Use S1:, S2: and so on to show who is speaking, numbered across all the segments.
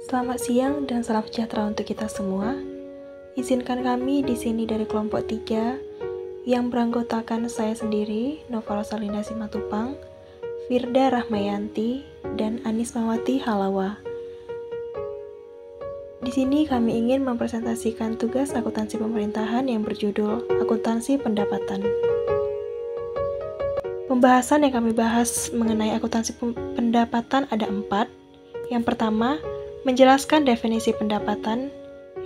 S1: Selamat siang dan salam sejahtera untuk kita semua. Izinkan kami di sini dari kelompok 3 yang beranggotakan saya sendiri, Nova Rosalinda Simatupang, Firda Rahmayanti, dan Anismawati Halawa. Di sini kami ingin mempresentasikan tugas akuntansi pemerintahan yang berjudul Akuntansi Pendapatan. Pembahasan yang kami bahas mengenai akuntansi pendapatan ada 4. Yang pertama, menjelaskan definisi pendapatan.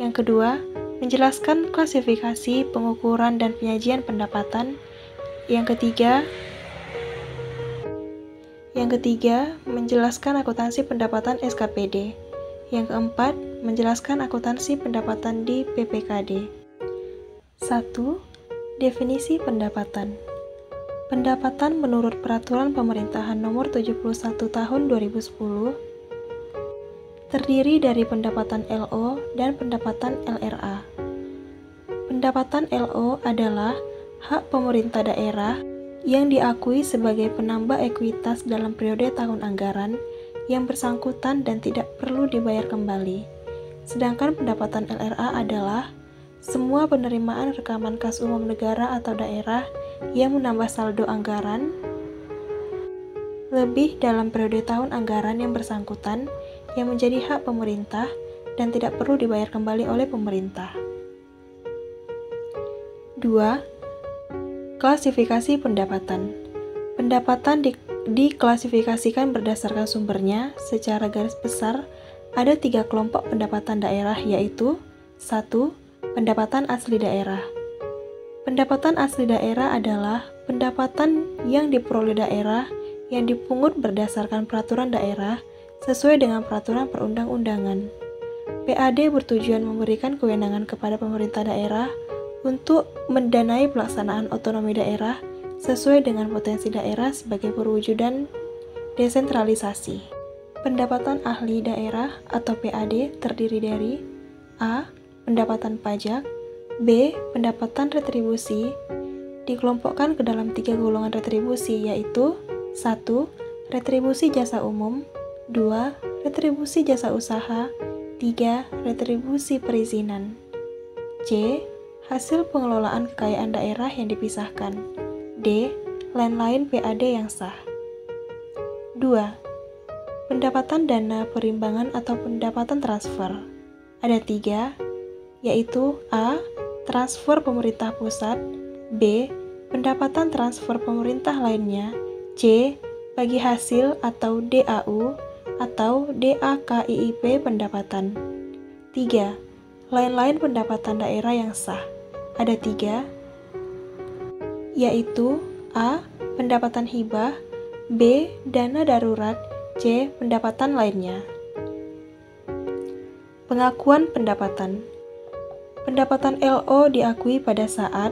S1: Yang kedua, menjelaskan klasifikasi, pengukuran, dan penyajian pendapatan. Yang ketiga, menjelaskan akuntansi pendapatan SKPD. Yang keempat, menjelaskan akuntansi pendapatan di PPKD. 1. Definisi pendapatan. Pendapatan menurut Peraturan Pemerintahan Nomor 71 Tahun 2010 terdiri dari pendapatan LO dan pendapatan LRA. Pendapatan LO adalah hak pemerintah daerah yang diakui sebagai penambah ekuitas dalam periode tahun anggaran yang bersangkutan dan tidak perlu dibayar kembali. Sedangkan pendapatan LRA adalah semua penerimaan rekaman kas umum negara atau daerah yang menambah saldo anggaran lebih dalam periode tahun anggaran yang bersangkutan yang menjadi hak pemerintah dan tidak perlu dibayar kembali oleh pemerintah. 2. Klasifikasi pendapatan. Pendapatan diklasifikasikan berdasarkan sumbernya. Secara garis besar, ada 3 kelompok pendapatan daerah, yaitu 1. Pendapatan asli daerah. Pendapatan asli daerah adalah pendapatan yang diperoleh daerah yang dipungut berdasarkan peraturan daerah sesuai dengan peraturan perundang-undangan. PAD bertujuan memberikan kewenangan kepada pemerintah daerah untuk mendanai pelaksanaan otonomi daerah sesuai dengan potensi daerah sebagai perwujudan desentralisasi. Pendapatan ahli daerah atau PAD terdiri dari A. Pendapatan pajak, B. Pendapatan retribusi, dikelompokkan ke dalam 3 golongan retribusi, yaitu 1. Retribusi jasa umum, 2. Retribusi jasa usaha, 3. Retribusi perizinan. C. Hasil pengelolaan kekayaan daerah yang dipisahkan. D. Lain-lain PAD yang sah. 2. Pendapatan dana perimbangan atau pendapatan transfer. Ada 3, yaitu A. Transfer pemerintah pusat, B. Pendapatan transfer pemerintah lainnya, C. Bagi hasil atau DAU, atau DAKIIP pendapatan. 3. Lain-lain pendapatan daerah yang sah. Ada 3, yaitu A. Pendapatan hibah, B. Dana darurat, C. Pendapatan lainnya. Pengakuan pendapatan. Pendapatan LO diakui pada saat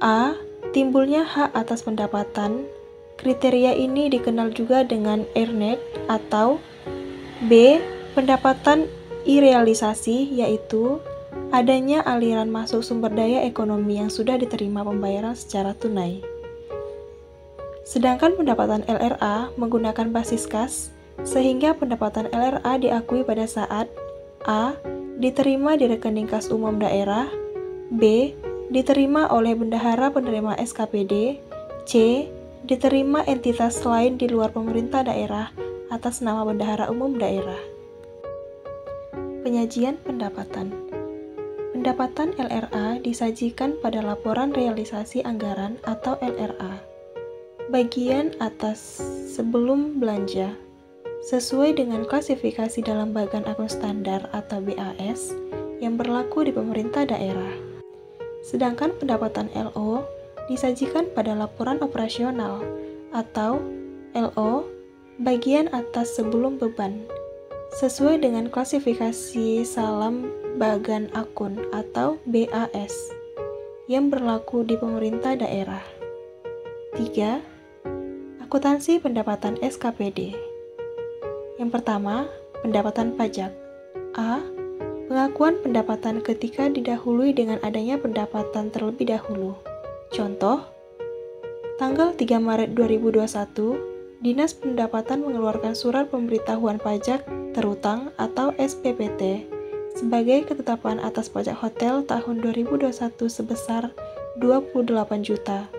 S1: A. Timbulnya hak atas pendapatan. Kriteria ini dikenal juga dengan earned, atau B. Pendapatan irealisasi, yaitu adanya aliran masuk sumber daya ekonomi yang sudah diterima pembayaran secara tunai. Sedangkan pendapatan LRA menggunakan basis kas, sehingga pendapatan LRA diakui pada saat A. Diterima di rekening kas umum daerah, B. Diterima oleh bendahara penerima SKPD, C. Diterima entitas lain di luar pemerintah daerah atas nama bendahara umum daerah. Penyajian pendapatan. Pendapatan LRA disajikan pada laporan realisasi anggaran atau LRA, bagian atas sebelum belanja, sesuai dengan klasifikasi dalam Bagan Akun Standar atau BAS yang berlaku di pemerintah daerah. Sedangkan pendapatan LO disajikan pada laporan operasional atau LO bagian atas sebelum beban, sesuai dengan klasifikasi salam Bagan Akun atau BAS yang berlaku di pemerintah daerah. 3. Akuntansi pendapatan SKPD. Yang pertama, pendapatan pajak. A. Pengakuan pendapatan ketika didahului dengan adanya pendapatan terlebih dahulu. Contoh, tanggal 3 Maret 2021, Dinas Pendapatan mengeluarkan surat pemberitahuan pajak terutang atau SPPT sebagai ketetapan atas pajak hotel tahun 2021 sebesar 28 juta.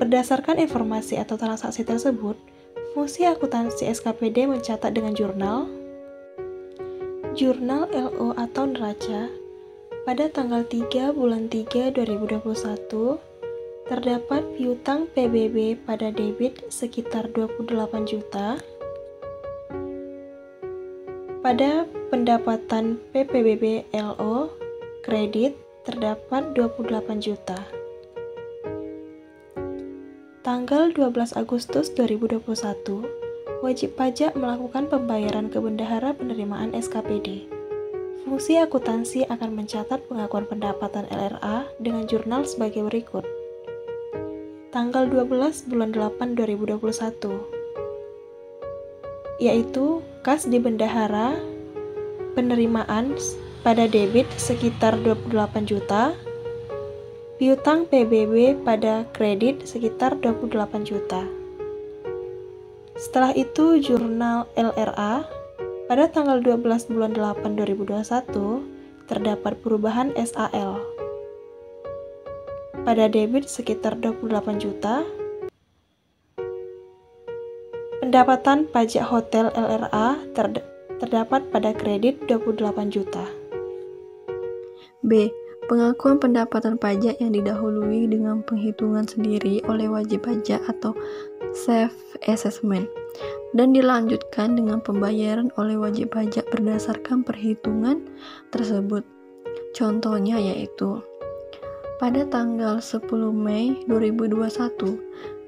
S1: Berdasarkan informasi atau transaksi tersebut, fungsi akuntansi SKPD mencatat dengan jurnal LO atau neraca pada tanggal 3 bulan 3 2021 terdapat piutang PBB pada debit sekitar 28 juta. Pada pendapatan PPBB LO kredit terdapat 28 juta. Tanggal 12 Agustus 2021, wajib pajak melakukan pembayaran ke bendahara penerimaan SKPD. Fungsi akuntansi akan mencatat pengakuan pendapatan LRA dengan jurnal sebagai berikut. Tanggal 12 bulan 8 2021, yaitu kas di bendahara penerimaan pada debit sekitar 28 juta, piutang PBB pada kredit sekitar 28 juta. Setelah itu jurnal LRA pada tanggal 12 bulan 8 2021 terdapat perubahan SAL. Pada debit sekitar 28 juta, pendapatan pajak hotel LRA terdapat pada kredit 28 juta.
S2: B. Pengakuan pendapatan pajak yang didahului dengan penghitungan sendiri oleh wajib pajak atau self-assessment dan dilanjutkan dengan pembayaran oleh wajib pajak berdasarkan perhitungan tersebut. Contohnya yaitu pada tanggal 10 Mei 2021,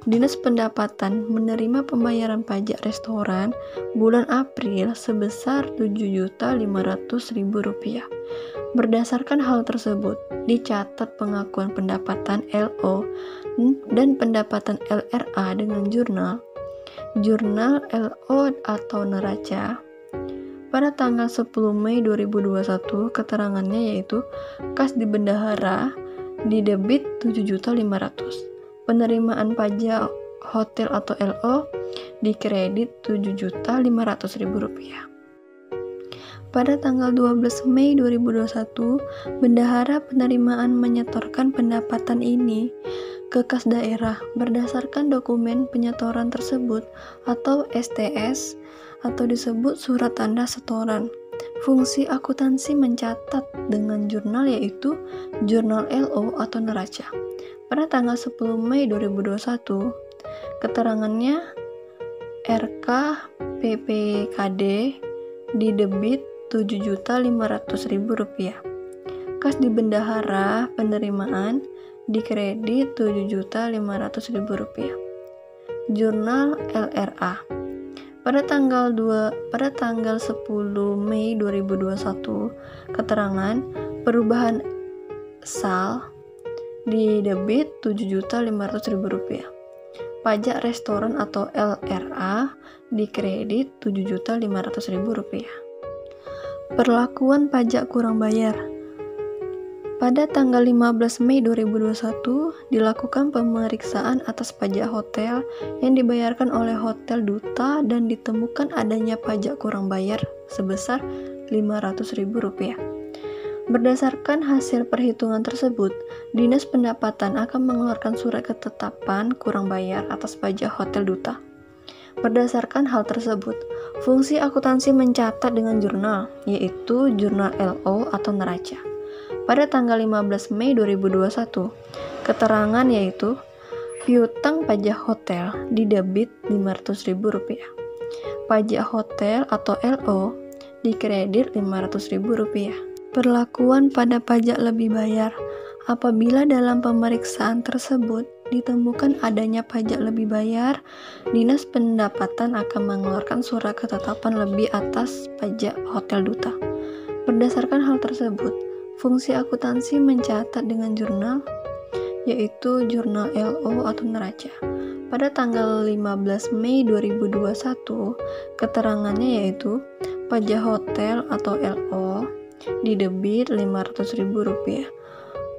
S2: Dinas Pendapatan menerima pembayaran pajak restoran bulan April sebesar Rp7.500.000. Berdasarkan hal tersebut, dicatat pengakuan pendapatan LO dan pendapatan LRA dengan jurnal LO atau neraca. Pada tanggal 10 Mei 2021, keterangannya yaitu kas di bendahara di debit 7.500.000. Penerimaan pajak hotel atau LO di kredit Rp7.500.000. Pada tanggal 12 Mei 2021, bendahara penerimaan menyetorkan pendapatan ini ke kas daerah berdasarkan dokumen penyetoran tersebut atau STS atau disebut surat tanda setoran. Fungsi akuntansi mencatat dengan jurnal yaitu jurnal LO atau neraca. Pada tanggal 10 Mei 2021, keterangannya RK PPKD di debit Rp7.500.000. Kas di bendahara penerimaan di kredit Rp7.500.000. Jurnal LRA. Pada tanggal 10 Mei 2021, keterangan perubahan SAL di debit Rp7.500.000. Pajak restoran atau LRA di kredit Rp7.500.000. Perlakuan pajak kurang bayar. Pada tanggal 15 Mei 2021 dilakukan pemeriksaan atas pajak hotel yang dibayarkan oleh Hotel Duta dan ditemukan adanya pajak kurang bayar sebesar Rp500.000. Berdasarkan hasil perhitungan tersebut, Dinas Pendapatan akan mengeluarkan surat ketetapan kurang bayar atas pajak Hotel Duta. Berdasarkan hal tersebut, fungsi akuntansi mencatat dengan jurnal, yaitu jurnal LO atau neraca. Pada tanggal 15 Mei 2021, keterangan yaitu piutang pajak hotel di debit Rp500.000. Pajak hotel atau LO di kredit Rp500.000. Perlakuan pada pajak lebih bayar. Apabila dalam pemeriksaan tersebut ditemukan adanya pajak lebih bayar, Dinas Pendapatan akan mengeluarkan surat ketetapan lebih atas pajak Hotel Duta. Berdasarkan hal tersebut, fungsi akuntansi mencatat dengan jurnal, yaitu jurnal LO atau neraca. Pada tanggal 15 Mei 2021, keterangannya yaitu pajak hotel atau LO di debit Rp500.000.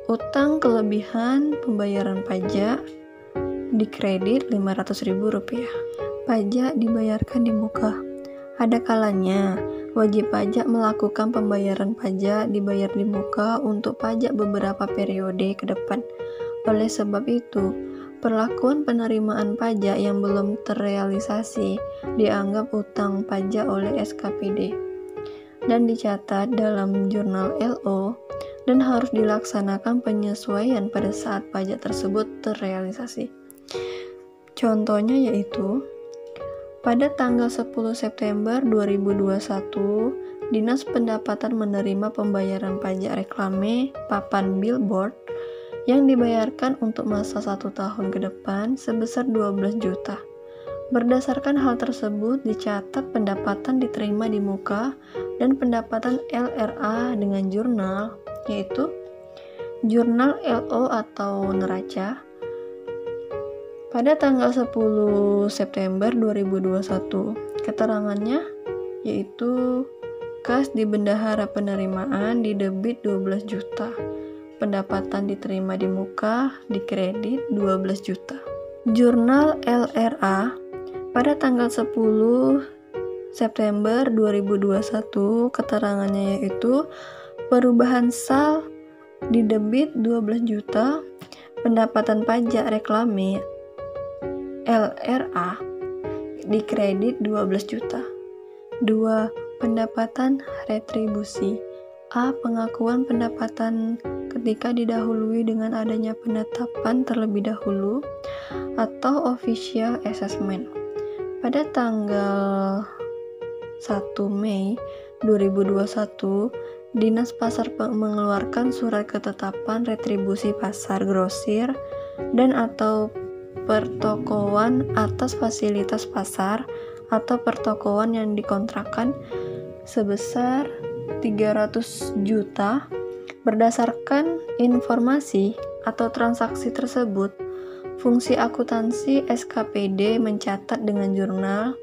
S2: Utang kelebihan pembayaran pajak di kredit Rp500.000. Pajak dibayarkan di muka. Ada kalanya Wajib pajak melakukan pembayaran pajak dibayar di muka untuk pajak beberapa periode ke depan. Oleh sebab itu, perlakuan penerimaan pajak yang belum terrealisasi dianggap utang pajak oleh SKPD dan dicatat dalam jurnal LO dan harus dilaksanakan penyesuaian pada saat pajak tersebut terrealisasi. Contohnya yaitu pada tanggal 10 September 2021, Dinas Pendapatan menerima pembayaran pajak reklame papan billboard yang dibayarkan untuk masa 1 tahun ke depan sebesar 12 juta. Berdasarkan hal tersebut, dicatat pendapatan diterima di muka dan pendapatan LRA dengan jurnal, yaitu jurnal LO atau neraca, pada tanggal 10 September 2021. Keterangannya yaitu kas di bendahara penerimaan di debit 12 juta. Pendapatan diterima di muka di kredit 12 juta. Jurnal LRA pada tanggal 10 September 2021, keterangannya yaitu perubahan sal di debit 12 juta, pendapatan pajak reklame LRA di kredit 12 juta. 2. Pendapatan retribusi. A. Pengakuan pendapatan ketika didahului dengan adanya penetapan terlebih dahulu atau official assessment. Pada tanggal 1 Mei 2021, Dinas Pasar mengeluarkan surat ketetapan retribusi pasar grosir dan atau pertokoan atas fasilitas pasar atau pertokoan yang dikontrakkan sebesar 300 juta. Berdasarkan informasi atau transaksi tersebut, fungsi akuntansi SKPD mencatat dengan jurnal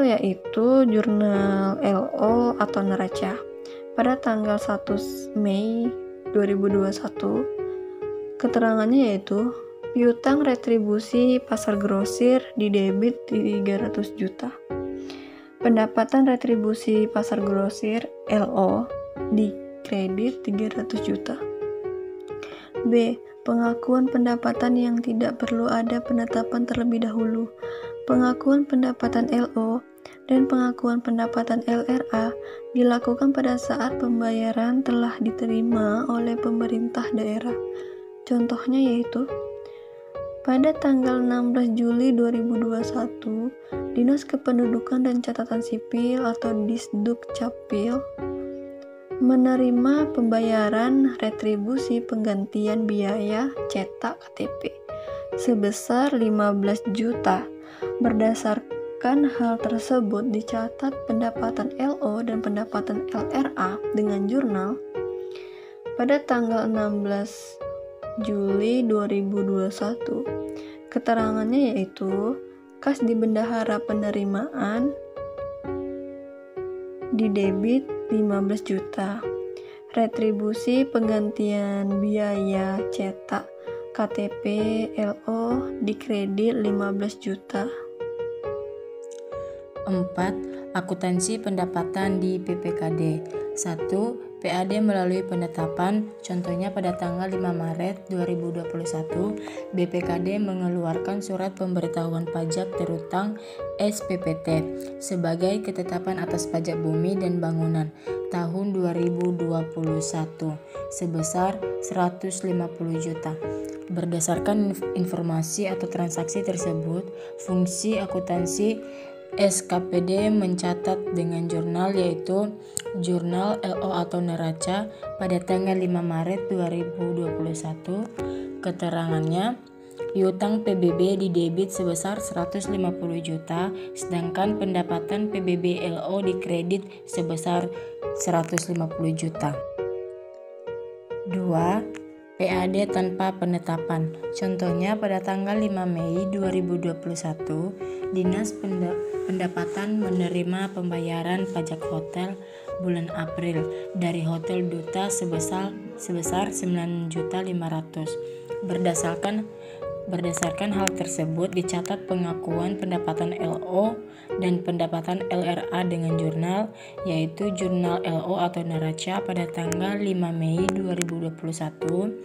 S2: yaitu jurnal LO atau neraca. Pada tanggal 1 Mei 2021, keterangannya yaitu piutang retribusi pasar grosir di debit 300 juta. Pendapatan retribusi pasar grosir LO di kredit 300 juta. B. Pengakuan pendapatan yang tidak perlu ada penetapan terlebih dahulu. Pengakuan pendapatan LO dan pengakuan pendapatan LRA dilakukan pada saat pembayaran telah diterima oleh pemerintah daerah. Contohnya yaitu pada tanggal 16 Juli 2021, Dinas Kependudukan dan Catatan Sipil atau Disduk Capil menerima pembayaran retribusi penggantian biaya cetak KTP sebesar 15 juta. Berdasarkan hal tersebut, dicatat pendapatan LO dan pendapatan LRA dengan jurnal pada tanggal 16 Juli 2021. Keterangannya yaitu kas di bendahara penerimaan di debit 15 juta. Retribusi penggantian biaya cetak KTP LO di kredit 15 juta.
S3: 4. Akuntansi pendapatan di PPKD. 1. PAD melalui penetapan, contohnya pada tanggal 5 Maret 2021, BPKD mengeluarkan surat pemberitahuan pajak terutang SPPT sebagai ketetapan atas pajak bumi dan bangunan tahun 2021 sebesar 150 juta. Berdasarkan informasi atau transaksi tersebut, fungsi akuntansi SKPD mencatat dengan jurnal yaitu jurnal LO atau neraca pada tanggal 5 Maret 2021. Keterangannya, piutang PBB di debit sebesar 150 juta, sedangkan pendapatan PBB LO di kredit sebesar 150 juta. 2. PAD tanpa penetapan. Contohnya pada tanggal 5 Mei 2021, Dinas Pendapatan menerima pembayaran pajak hotel bulan April dari Hotel Duta sebesar 9.500.000. Berdasarkan hal tersebut, dicatat pengakuan pendapatan LO dan pendapatan LRA dengan jurnal, yaitu Jurnal LO atau neraca pada tanggal 5 Mei 2021.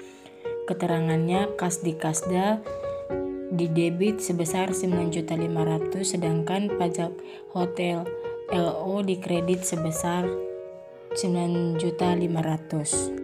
S3: Keterangannya kas di Kasda didebit sebesar 9.500.000, sedangkan pajak hotel LO dikredit sebesar 9.500.000.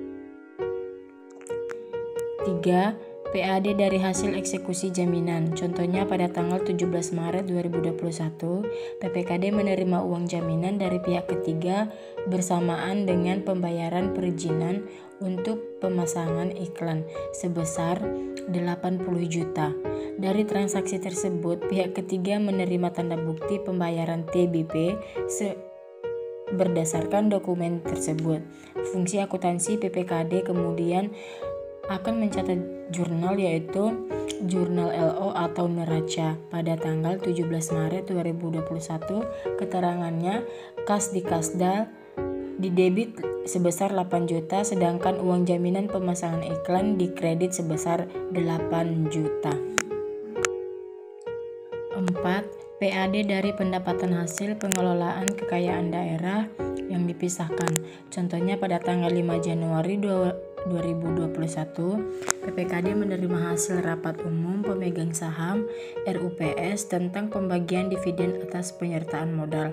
S3: 3. PAD dari hasil eksekusi jaminan. Contohnya pada tanggal 17 Maret 2021, PPKD menerima uang jaminan dari pihak ketiga bersamaan dengan pembayaran perizinan untuk pemasangan iklan sebesar 80 juta. Dari transaksi tersebut, pihak ketiga menerima tanda bukti pembayaran TBP berdasarkan dokumen tersebut. Fungsi akuntansi PPKD kemudian akan mencatat jurnal, yaitu Jurnal LO atau neraca pada tanggal 17 Maret 2021. Keterangannya kas di Kasda didebit sebesar 8 juta, sedangkan uang jaminan pemasangan iklan dikredit sebesar 8 juta. 4. PAD dari pendapatan hasil pengelolaan kekayaan daerah yang dipisahkan. Contohnya pada tanggal 5 Januari 2021, PPKD menerima hasil rapat umum pemegang saham RUPS tentang pembagian dividen atas penyertaan modal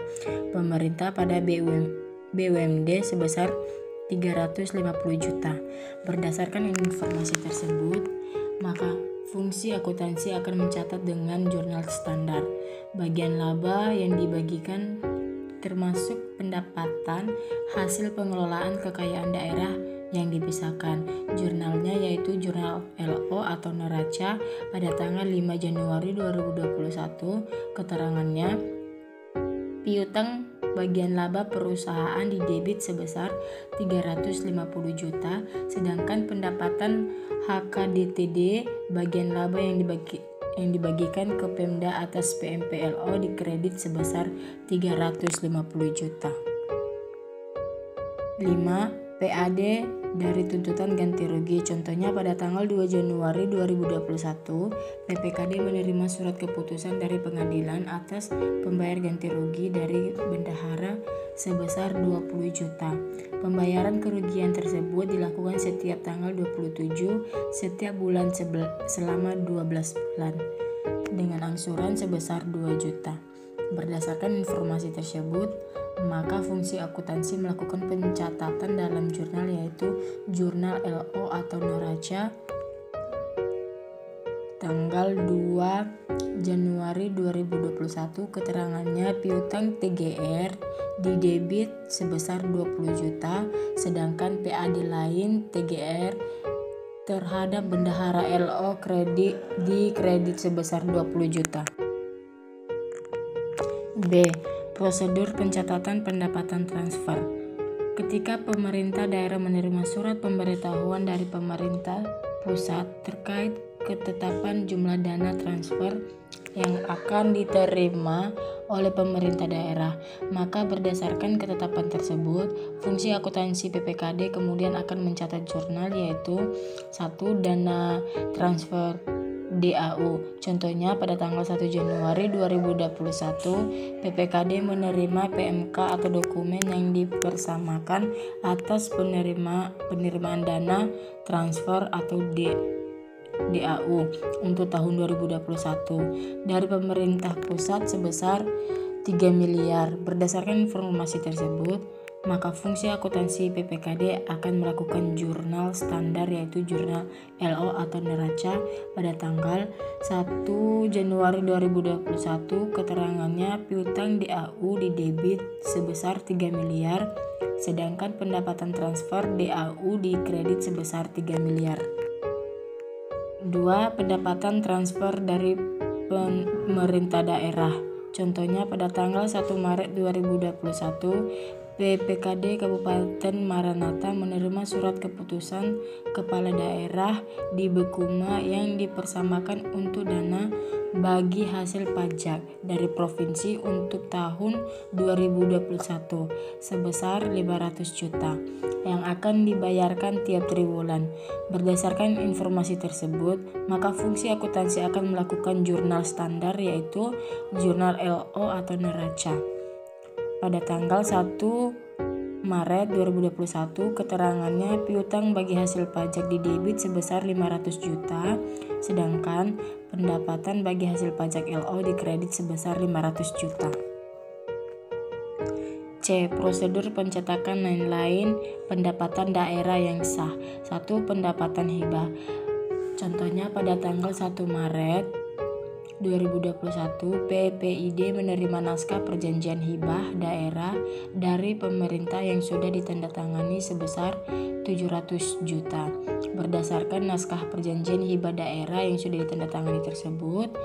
S3: pemerintah pada BUMD sebesar 350 juta. Berdasarkan informasi tersebut, maka fungsi akuntansi akan mencatat dengan jurnal standar. Bagian laba yang dibagikan termasuk pendapatan hasil pengelolaan kekayaan daerah yang dipisahkan. Jurnalnya yaitu Jurnal LO atau neraca pada tanggal 5 Januari 2021. Keterangannya, piutang bagian laba perusahaan didebit sebesar 350 juta, sedangkan pendapatan HKDTD bagian laba yang dibagikan ke Pemda atas PMPLO dikredit sebesar 350 juta. 5. PAD dari tuntutan ganti rugi. Contohnya pada tanggal 2 Januari 2021, PPKD menerima surat keputusan dari pengadilan atas pembayar ganti rugi dari bendahara sebesar 20 juta. Pembayaran kerugian tersebut dilakukan setiap tanggal 27 setiap bulan selama 12 bulan dengan angsuran sebesar 2 juta. Berdasarkan informasi tersebut, maka fungsi akuntansi melakukan pencatatan dalam jurnal, yaitu Jurnal LO atau neraca tanggal 2 Januari 2021. Keterangannya, piutang TGR didebit sebesar 20 juta, sedangkan PAD lain TGR terhadap bendahara LO dikredit sebesar 20 juta. B. Prosedur pencatatan pendapatan transfer. Ketika pemerintah daerah menerima surat pemberitahuan dari pemerintah pusat terkait ketetapan jumlah dana transfer yang akan diterima oleh pemerintah daerah, maka berdasarkan ketetapan tersebut, fungsi akuntansi PPKD kemudian akan mencatat jurnal, yaitu 1. Dana transfer DAU. Contohnya pada tanggal 1 Januari 2021, PPKD menerima PMK atau dokumen yang dipersamakan atas penerimaan dana transfer atau DAU untuk tahun 2021 dari pemerintah pusat sebesar 3 miliar. Berdasarkan informasi tersebut, maka fungsi akuntansi PPKD akan melakukan jurnal standar, yaitu Jurnal LO atau neraca pada tanggal 1 Januari 2021. Keterangannya, piutang DAU didebit sebesar 3 miliar, sedangkan pendapatan transfer DAU dikredit sebesar 3 miliar. 2. Pendapatan transfer dari pemerintah daerah. Contohnya pada tanggal 1 Maret 2021, PPKD Kabupaten Maranatha menerima surat keputusan kepala daerah di Bekuma yang dipersamakan untuk dana bagi hasil pajak dari provinsi untuk tahun 2021 sebesar 500 juta yang akan dibayarkan tiap triwulan. Berdasarkan informasi tersebut, maka fungsi akuntansi akan melakukan jurnal standar, yaitu jurnal LO atau neraca. Pada tanggal 1 Maret 2021, keterangannya piutang bagi hasil pajak didebit sebesar 500 juta, sedangkan pendapatan bagi hasil pajak LO dikredit sebesar 500 juta. C. Prosedur pencetakan lain-lain pendapatan daerah yang sah. 1. Pendapatan hibah. Contohnya pada tanggal 1 Maret 2021, PPID menerima naskah perjanjian hibah daerah dari pemerintah yang sudah ditandatangani sebesar 700 juta. Berdasarkan naskah perjanjian hibah daerah yang sudah ditandatangani tersebut,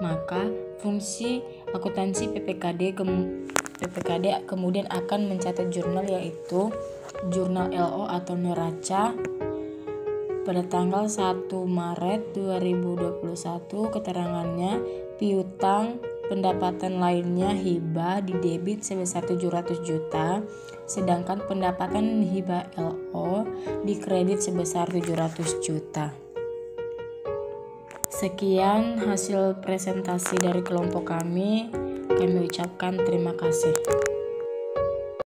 S3: maka fungsi akuntansi PPKD kemudian akan mencatat jurnal, yaitu jurnal LO atau neraca. Pada tanggal 1 Maret 2021, keterangannya piutang pendapatan lainnya hibah didebit sebesar 700 juta, sedangkan pendapatan hibah LO dikredit sebesar 700 juta. Sekian hasil presentasi dari kelompok kami. Kami ucapkan terima kasih.